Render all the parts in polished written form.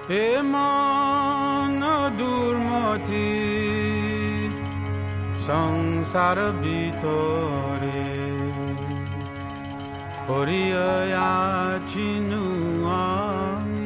এমন দুর্মতি সংসার ভিতরে পড়িয়াছি আমি।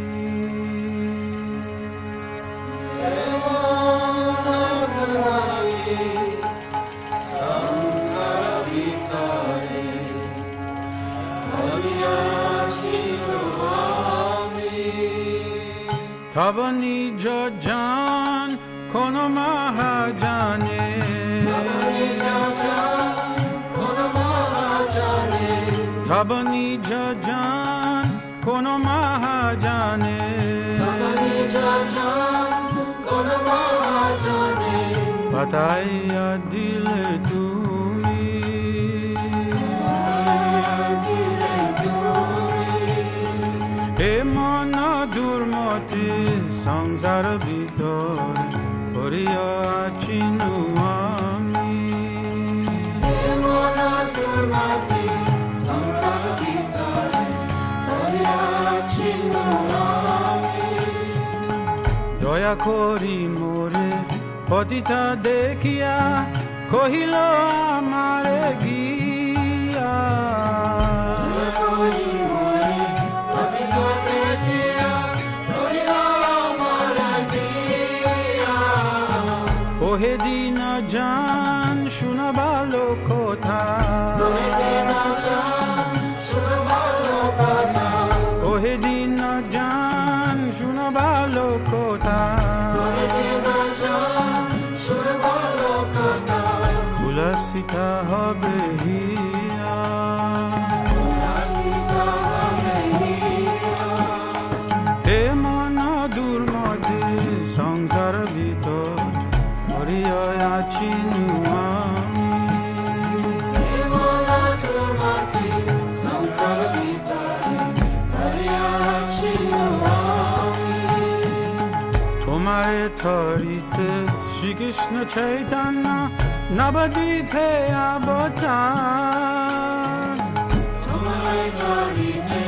তব নিজ জান কোন মহাজানে, তব নিজ জান কোন মহাজানে, বাতাইয়া দিলে তুমি এ মন দুর্মতি সংসার ভিতর পড়িয়াছি আমি। দয়া করি মোরে পতিতা দেখিয়া কহিল আমারে গিয়া, ওহে দিন জান শুনবালো কথা, ওহে দিন জান শুনবালো কথা, উল্লাসিতা হবে হিয়া, হে মন দুর্মতি সংসার ভিতর পড়িয়াছি আমি। তোমারে ধরিতে শ্রীকৃষ্ণ চৈতন্য নবদ্বীপে অবতার, তোমারে ধরিতে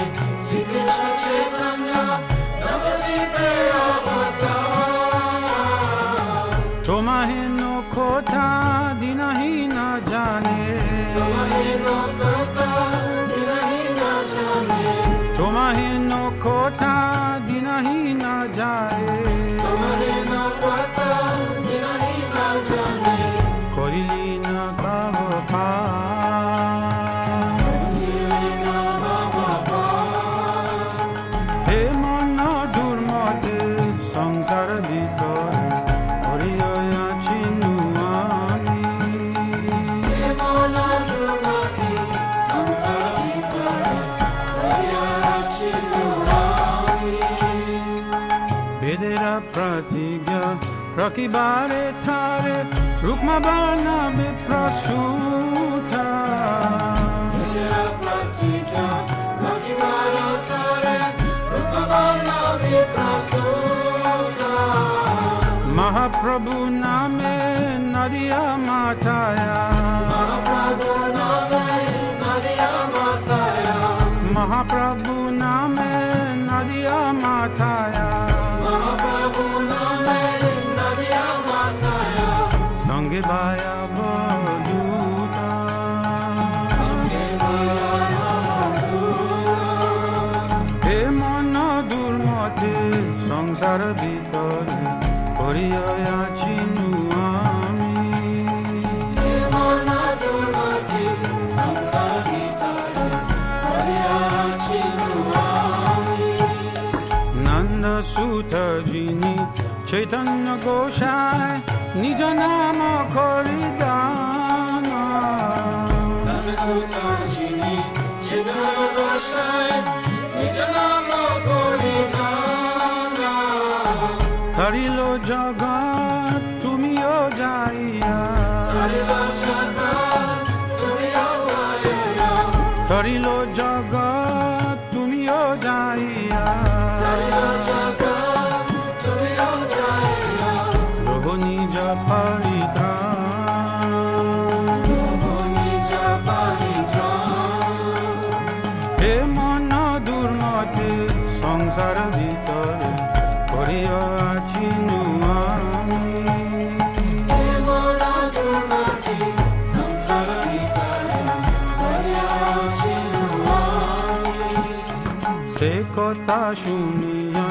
শ্রীকৃষ্ণ চৈতন্য নবদ্বীপে অবতার, তোমাহীন কথা দিনহীন জানে, তোমাহীন কথা দিনহীন জানে, করিলি না কাম হে মন দুর্মতি সংসার ভিতর পড়িয়াছি আমি। বেদেরা প্রতিজ্ঞা রকিবারে থারে রুকমা বানা বিপ্রসূতা, মহাপ্রভু নামে নদিয়া মাথায়া, মহাপ্রভু নামে নদিয়া মাথায়া, সঙ্গে বায়া বদুতা, হে মন দুর্মতি সংসার ভিতরে পড়িয়াছি আমি। নন্দ সুত যিনি চৈতন্য গোসাই নিজ নাম করিদান, ধরিল জগৎ তুমিও যাইয়া, ধরিল জগৎ তুমিও যাইয়া, রোহণী পরিত্রাণ, হে মন দুর্মতি সংসার ভিতরে शुनिया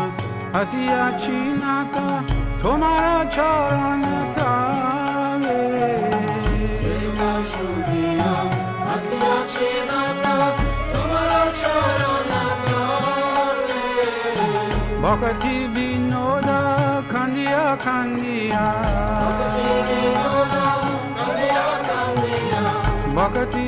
हसिया चीनाता तुम्हारा चरण तावे सेवा शुनिया हसिया चीनाता तुम्हारा चरण तावे भक्ति विनोदा खंडिया खंडिया भक्ति